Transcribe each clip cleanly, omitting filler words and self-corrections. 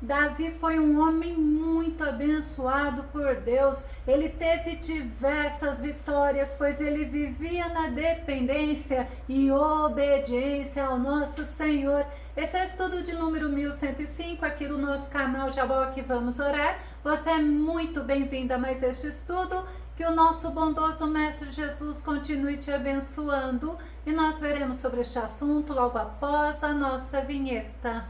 Davi foi um homem muito abençoado por Deus. Ele teve diversas vitórias, pois ele vivia na dependência e obediência ao nosso Senhor. Esse é o estudo de número 1105 aqui do nosso canal Jaboque Vamos Orar. Você é muito bem-vindo a mais este estudo. Que o nosso bondoso Mestre Jesus continue te abençoando. E nós veremos sobre este assunto logo após a nossa vinheta.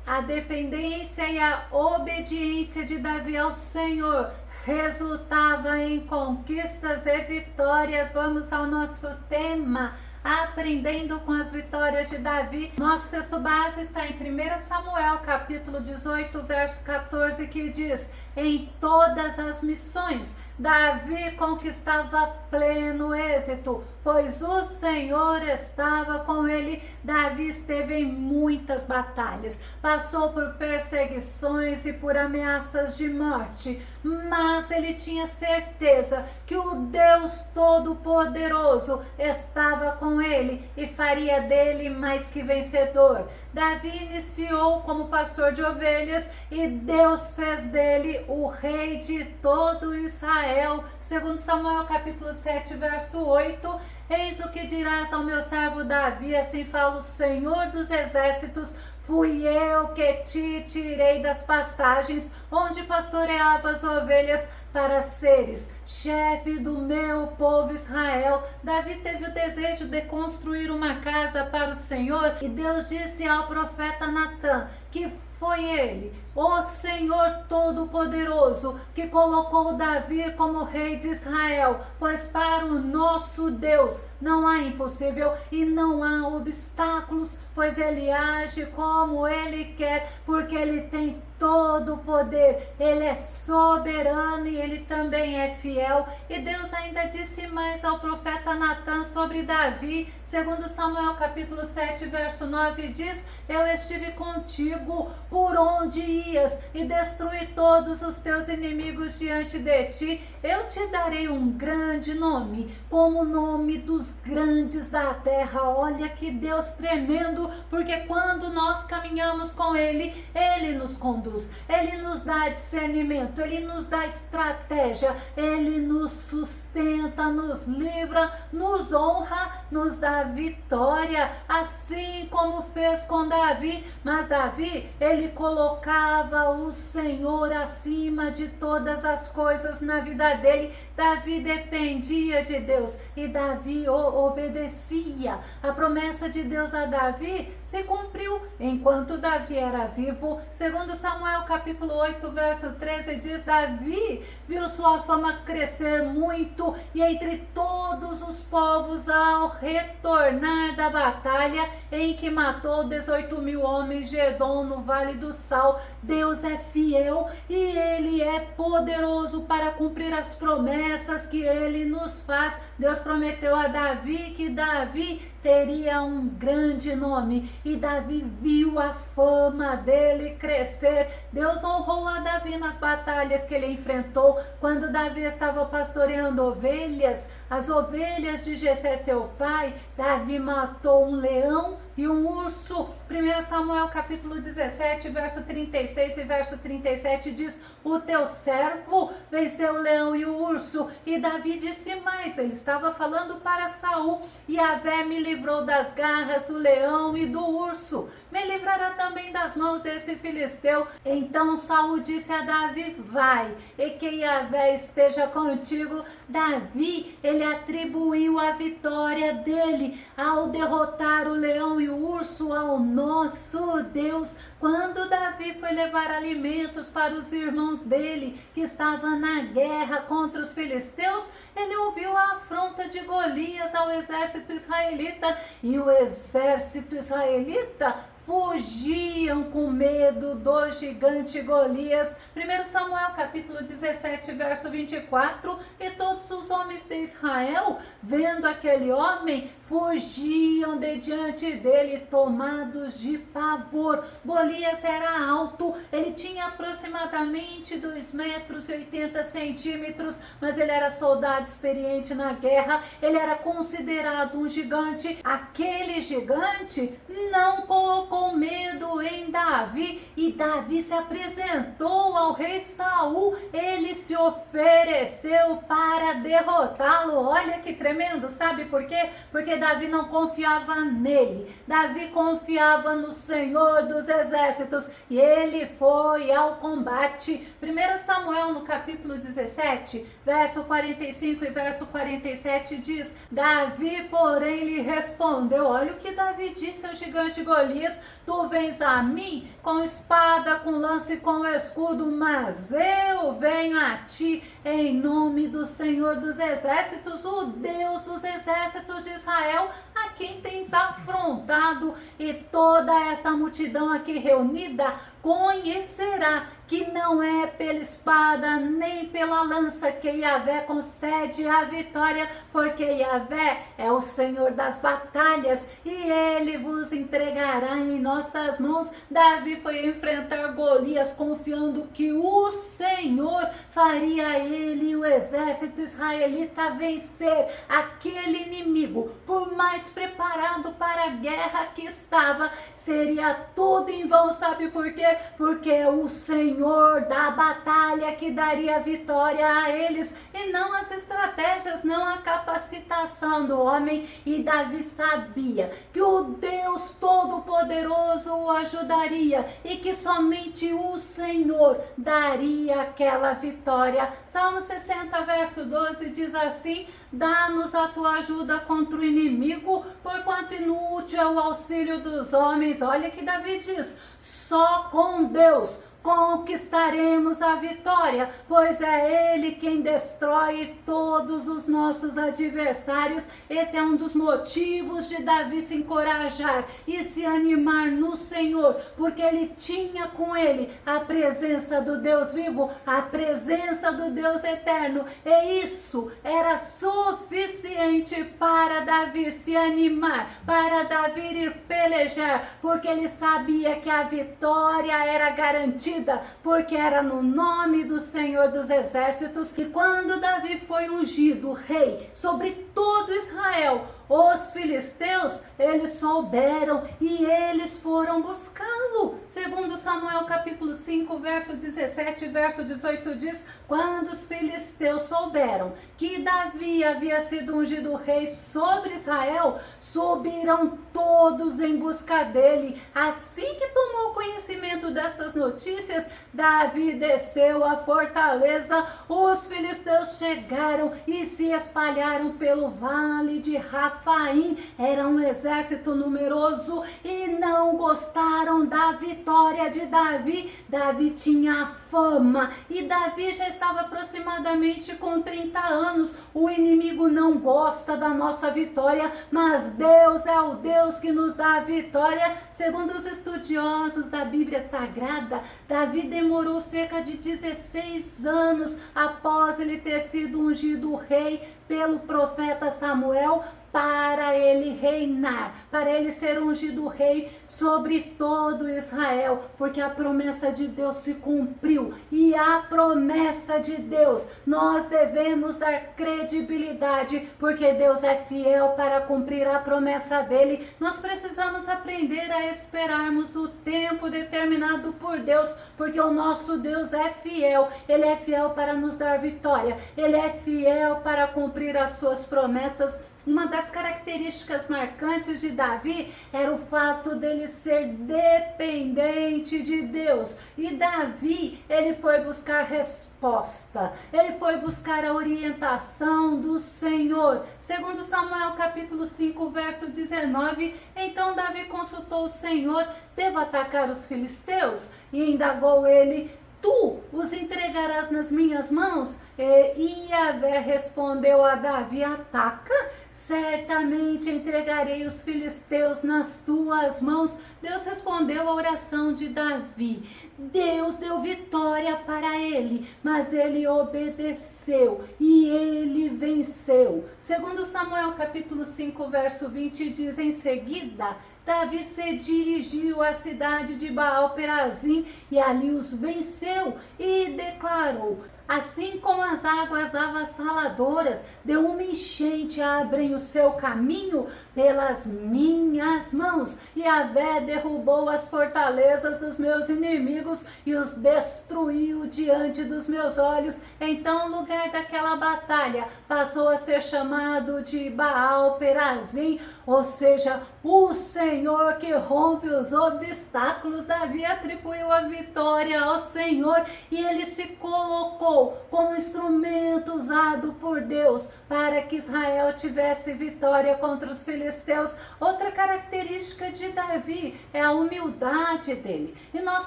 A dependência e a obediência de Davi ao Senhor resultava em conquistas e vitórias. Vamos ao nosso tema, aprendendo com as vitórias de Davi. Nosso texto base está em 1 Samuel, capítulo 18, verso 14, que diz: em todas as missões, Davi conquistava pleno êxito, pois o Senhor estava com ele. Davi esteve em muitas batalhas, passou por perseguições e por ameaças de morte, mas ele tinha certeza que o Deus Todo-Poderoso estava com ele e faria dele mais que vencedor. Davi iniciou como pastor de ovelhas e Deus fez dele o rei de todo Israel. Segundo Samuel capítulo 7, verso 8, eis o que dirás ao meu servo Davi, assim fala o Senhor dos exércitos: fui eu que te tirei das pastagens onde pastoreava as ovelhas para seres chefe do meu povo Israel. Davi teve o desejo de construir uma casa para o Senhor e Deus disse ao profeta Natã que foi ele, o Senhor Todo-Poderoso, que colocou Davi como rei de Israel, pois para o nosso Deus não há impossível e não há obstáculos, pois ele age como ele quer, porque ele tem todo o poder, ele é soberano e ele também é fiel. E Deus ainda disse mais ao profeta Natã sobre Davi. Segundo Samuel capítulo 7, verso 9, diz: eu estive contigo por onde ias e destruí todos os teus inimigos diante de ti. Eu te darei um grande nome, como o nome dos grandes da terra. Olha que Deus tremendo, porque quando nós caminhamos com ele, ele nos conduz, ele nos dá discernimento, ele nos dá estratégia, ele nos sustenta, nos livra, nos honra, nos dá vitória, assim como fez com Davi. Mas Davi, ele colocava o Senhor acima de todas as coisas na vida dele. Davi dependia de Deus e Davi obedecia. A promessa de Deus a Davi se cumpriu enquanto Davi era vivo. Segundo Samuel capítulo 8, verso 13, diz: Davi viu sua fama crescer muito e entre todos os povos, ao retornar da batalha em que matou 18.000 homens de Edom no Vale do Sal. Deus é fiel e ele é poderoso para cumprir as promessas que ele nos faz. Deus prometeu a Davi que Davi teria um grande nome e Davi viu a fama dele crescer. Deus honrou a Davi nas batalhas que ele enfrentou. Quando Davi estava pastoreando ovelhas, as ovelhas de Jessé seu pai, Davi matou um leão e um urso. 1 Samuel capítulo 17, verso 36 e verso 37 diz: o teu servo venceu o leão e o urso. E Davi disse mais, ele estava falando para Saul: Yahvé me livrou das garras do leão e do urso, me livrará também das mãos desse filisteu. Então Saul disse a Davi: vai, e que Yahvé esteja contigo. Davi, ele atribuiu a vitória dele ao derrotar o leão e o urso ao nosso Deus. Quando Davi foi levar alimentos para os irmãos dele que estavam na guerra contra os filisteus, ele ouviu a afronta de Golias ao exército israelita, e o exército israelita fugiam com medo do gigante Golias. 1 Samuel capítulo 17, verso 24, e todos os homens de Israel, vendo aquele homem, fugiam de diante dele, tomados de pavor. Golias era alto, ele tinha aproximadamente 2 metros e 80 centímetros, mas ele era soldado experiente na guerra, ele era considerado um gigante. Aquele gigante não colocou medo em Davi, e Davi se apresentou ao rei Saul, ele se ofereceu para derrotá-lo. Olha que tremendo, sabe por quê? Porque Davi não confiava nele, Davi confiava no Senhor dos exércitos, e ele foi ao combate. 1 Samuel no capítulo 17, verso 45 e verso 47 diz: Davi, porém, lhe respondeu, olha o que Davi disse ao gigante Golias: tu vens a mim com espada, com lança e com escudo, mas eu venho a ti em nome do Senhor dos exércitos, o Deus dos exércitos de Israel, a quem tens afrontado. E toda esta multidão aqui reunida conhecerá que não é pela espada nem pela lança que Yahvé concede a vitória, porque Yahvé é o Senhor das batalhas e ele vos entregará em nossas mãos. Davi foi enfrentar Golias confiando que o Senhor faria ele e o exército israelita vencer aquele inimigo. Por mais preparado para a guerra que estava, seria tudo em vão. Sabe por quê? Porque o Senhor da batalha que daria vitória a eles, e não as estratégias, não a capacitação do homem. E Davi sabia que o Deus Todo-Poderoso o ajudaria e que somente o Senhor daria aquela vitória. Salmo 60, verso 12 diz assim: dá-nos a tua ajuda contra o inimigo, porquanto inútil é o auxílio dos homens. Olha que Davi diz: só com Deus conquistaremos a vitória, pois é Ele quem destrói todos os nossos adversários. Esse é um dos motivos de Davi se encorajar e se animar no Senhor, porque ele tinha com ele a presença do Deus vivo, a presença do Deus eterno, e isso era suficiente para Davi se animar, para Davi ir pelejar, porque ele sabia que a vitória era garantida, porque era no nome do Senhor dos exércitos. E quando Davi foi ungido rei sobre todo Israel, os filisteus, eles souberam e eles foram buscá-lo. Segundo Samuel capítulo 5, verso 17 e verso 18 diz: quando os filisteus souberam que Davi havia sido ungido rei sobre Israel, subiram todos em busca dele. Assim que tomou conhecimento destas notícias, Davi desceu a fortaleza. Os filisteus chegaram e se espalharam pelo vale de Rafaim. Era um exército numeroso e não gostaram da vitória de Davi. Davi tinha fama e Davi já estava aproximadamente com 30 anos. O inimigo não gosta da nossa vitória, mas Deus é o Deus que nos dá a vitória. Segundo os estudiosos da Bíblia Sagrada, Davi demorou cerca de 16 anos após ele ter sido ungido rei pelo profeta Samuel, para ele reinar, para ele ser ungido rei sobre todo Israel, porque a promessa de Deus se cumpriu. E a promessa de Deus, nós devemos dar credibilidade, porque Deus é fiel para cumprir a promessa dele. Nós precisamos aprender a esperarmos o tempo determinado por Deus, porque o nosso Deus é fiel. Ele é fiel para nos dar vitória, ele é fiel para cumprir as suas promessas. Uma das características marcantes de Davi era o fato dele ser dependente de Deus. E Davi, ele foi buscar resposta, ele foi buscar a orientação do Senhor. Segundo Samuel capítulo 5, verso 19, então Davi consultou o Senhor: devo atacar os filisteus? E indagou ele: tu os entregarás nas minhas mãos? E Yahvé respondeu a Davi: ataca, certamente entregarei os filisteus nas tuas mãos. Deus respondeu a oração de Davi. Deus deu vitória para ele, mas ele obedeceu e ele venceu. Segundo Samuel capítulo 5, verso 20, diz: em seguida, Davi se dirigiu à cidade de Baal-Perazim e ali os venceu e declarou: assim como as águas avassaladoras de uma enchente abrem o seu caminho pelas minhas mãos, Yahvé derrubou as fortalezas dos meus inimigos e os destruiu diante dos meus olhos. Então o lugar daquela batalha passou a ser chamado de Baal-Perazim, ou seja, o Senhor que rompe os obstáculos. Davi atribuiu a vitória ao Senhor e ele se colocou como instrumento usado por Deus para que Israel tivesse vitória contra os filisteus. Outra característica de Davi é a humildade dele. E nós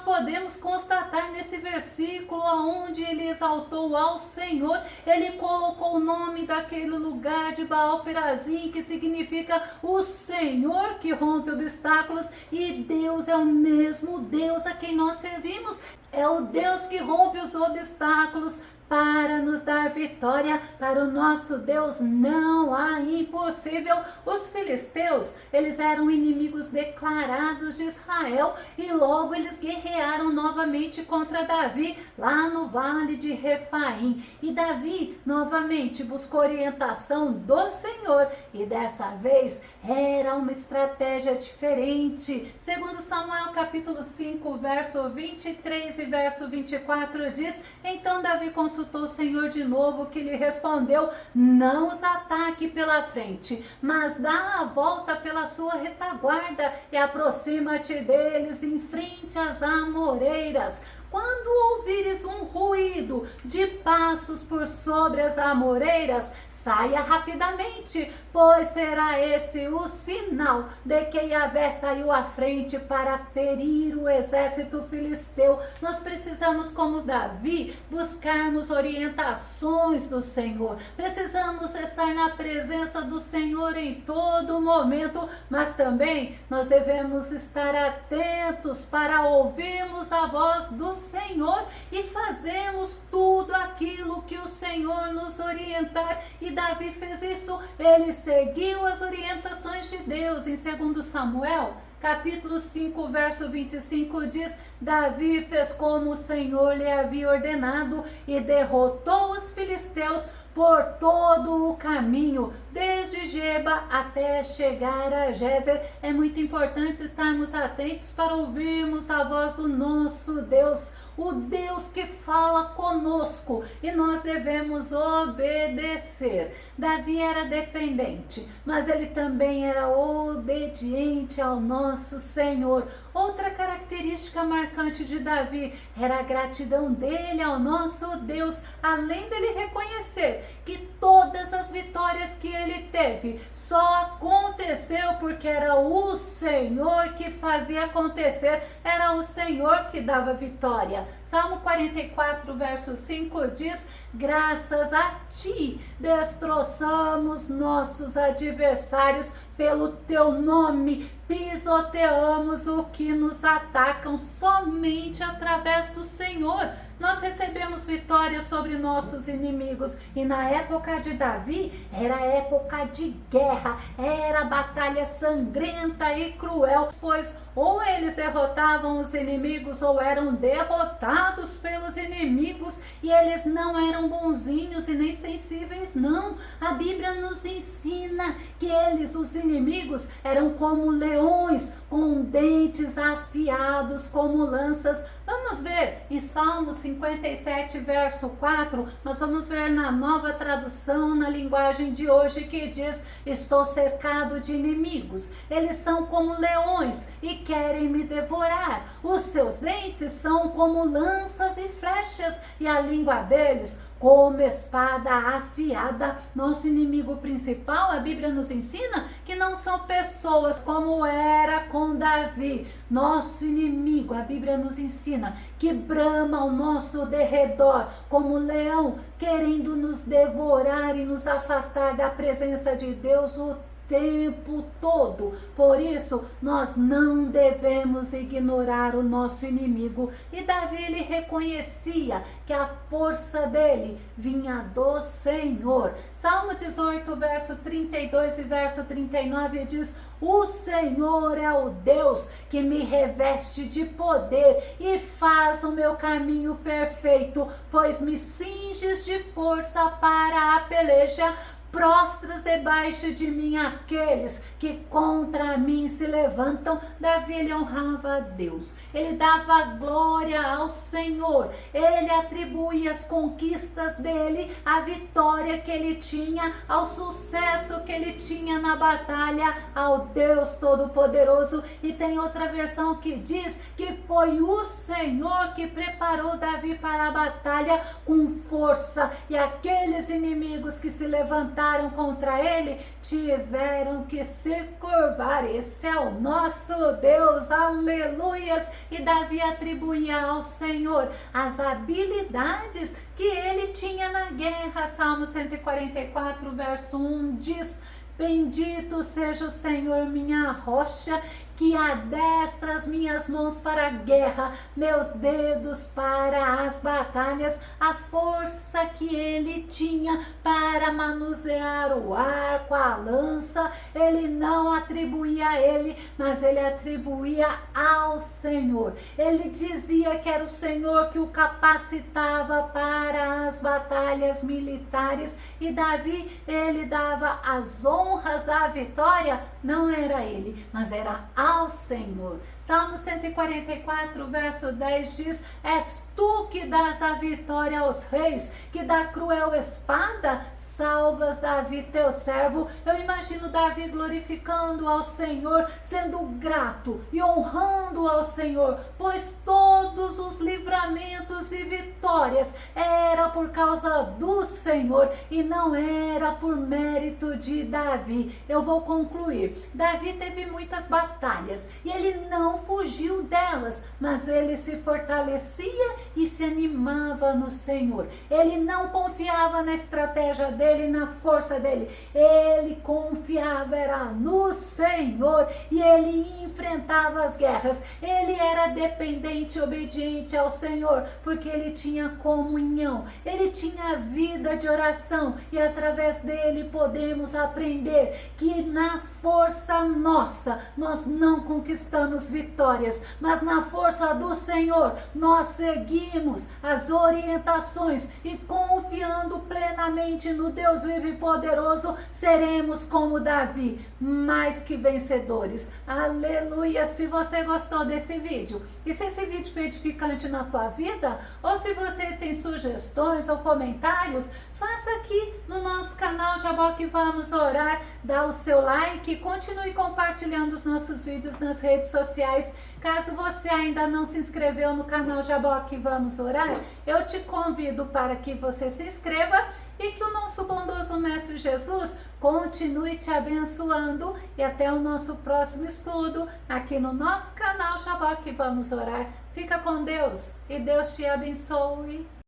podemos constatar nesse versículo onde ele exaltou ao Senhor, ele colocou o nome daquele lugar de Baal-Perazim, que significa o Senhor que rompe obstáculos, e Deus é o mesmo Deus a quem nós servimos. É o Deus que rompe os obstáculos para nos dar vitória. Para o nosso Deus não há impossível. Os filisteus, eles eram inimigos declarados de Israel e logo eles guerrearam novamente contra Davi lá no vale de Refaim. E Davi novamente buscou orientação do Senhor e dessa vez era uma estratégia diferente. Segundo Samuel capítulo 5, verso 23 e verso 24 diz: então Davi consultou o Senhor de novo, que lhe respondeu: não os ataque pela frente, mas dá a volta pela sua retaguarda e aproxima-te deles em frente às amoreiras. Quando ouvires um ruído de passos por sobre as amoreiras, saia rapidamente, pois será esse o sinal de que Yahvé saiu à frente para ferir o exército filisteu. Nós precisamos, como Davi, buscarmos orientações do Senhor. Precisamos estar na presença do Senhor em todo momento, mas também nós devemos estar atentos para ouvirmos a voz do Senhor e fazermos tudo aquilo que o Senhor nos orientar. E Davi fez isso, ele seguiu as orientações de Deus. Em 2 Samuel capítulo 5, verso 25 diz: Davi fez como o Senhor lhe havia ordenado e derrotou os filisteus por todo o caminho, desde Geba até chegar a Gézer. É muito importante estarmos atentos para ouvirmos a voz do nosso Deus, o Deus que fala conosco, e nós devemos obedecer. Davi era dependente, mas ele também era obediente ao nosso Senhor. Outra característica marcante de Davi era a gratidão dele ao nosso Deus, além dele reconhecer que todas as vitórias que ele teve só aconteceu porque era o Senhor que fazia acontecer, era o Senhor que dava vitória. Salmo 44, verso 5 diz: graças a ti destroçamos nossos adversários, pelo teu nome pisoteamos o que nos atacam. Somente através do Senhor nós recebemos vitória sobre nossos inimigos. E na época de Davi era época de guerra, era batalha sangrenta e cruel, pois ou eles derrotavam os inimigos ou eram derrotados pelos inimigos, e eles não eram bonzinhos e nem sensíveis, não. A Bíblia nos ensina que eles, os inimigos, eram como leões com dentes afiados como lanças. Vamos ver em Salmo 57, verso 4, nós vamos ver na Nova Tradução, na linguagem de hoje, que diz: estou cercado de inimigos, eles são como leões e querem me devorar, os seus dentes são como lanças e flechas, e a língua deles como espada afiada. Nosso inimigo principal, a Bíblia nos ensina que não são pessoas como era com Davi. Nosso inimigo, a Bíblia nos ensina que brama ao nosso derredor como leão, querendo nos devorar e nos afastar da presença de Deus o tempo todo. Por isso, nós não devemos ignorar o nosso inimigo. E Davi, ele reconhecia que a força dele vinha do Senhor. Salmo 18, verso 32 e verso 39 diz: o Senhor é o Deus que me reveste de poder e faz o meu caminho perfeito, pois me cinges de força para a peleja. Prostras debaixo de mim aqueles que contra mim se levantam. Davi, ele honrava a Deus, ele dava glória ao Senhor, ele atribuía as conquistas dele, a vitória que ele tinha, ao sucesso que ele tinha na batalha, ao Deus Todo-Poderoso. E tem outra versão que diz que foi o Senhor que preparou Davi para a batalha com força, e aqueles inimigos que se levantaram contra ele tiveram que se curvar. Esse é o nosso Deus, aleluias. E Davi atribuía ao Senhor as habilidades que ele tinha na guerra. Salmo 144, verso 1 diz: bendito seja o Senhor, minha rocha, que adestra as minhas mãos para a guerra, meus dedos para as batalhas. A força que ele tinha para manusear o arco, a lança, ele não atribuía a ele, mas ele atribuía ao Senhor. Ele dizia que era o Senhor que o capacitava para as batalhas militares. E Davi, ele dava as honras da vitória, não era ele, mas era ao Senhor. Salmo 144, verso 10 diz: és tu que dás a vitória aos reis, que da cruel espada salvas Davi teu servo. Eu imagino Davi glorificando ao Senhor, sendo grato e honrando ao Senhor, pois todos os livramentos e vitórias era por causa do Senhor e não era por mérito de Davi. Eu vou concluir. Davi teve muitas batalhas e ele não fugiu delas, mas ele se fortalecia e se animava no Senhor. Ele não confiava na estratégia dele, na força dele. Ele confiava era no Senhor e ele enfrentava as guerras. Ele era dependente e obediente ao Senhor, porque ele tinha comunhão, ele tinha vida de oração, e através dele podemos aprender que na força nossa nós não conquistamos vitórias, mas na força do Senhor nós seguimos as orientações e, confiando plenamente no Deus vivo e poderoso, seremos como Davi, mais que vencedores. Aleluia! Se você gostou desse vídeo e se esse vídeo foi edificante na tua vida, ou se você tem sugestões ou comentários, faça aqui no nosso canal Jaboque Vamos Orar, dá o seu like e continue compartilhando os nossos vídeos nas redes sociais. Caso você ainda não se inscreveu no canal Jaboque Vamos Orar, eu te convido para que você se inscreva e que o nosso bondoso Mestre Jesus continue te abençoando. E até o nosso próximo estudo aqui no nosso canal Jaboque Vamos Orar. Fica com Deus e Deus te abençoe.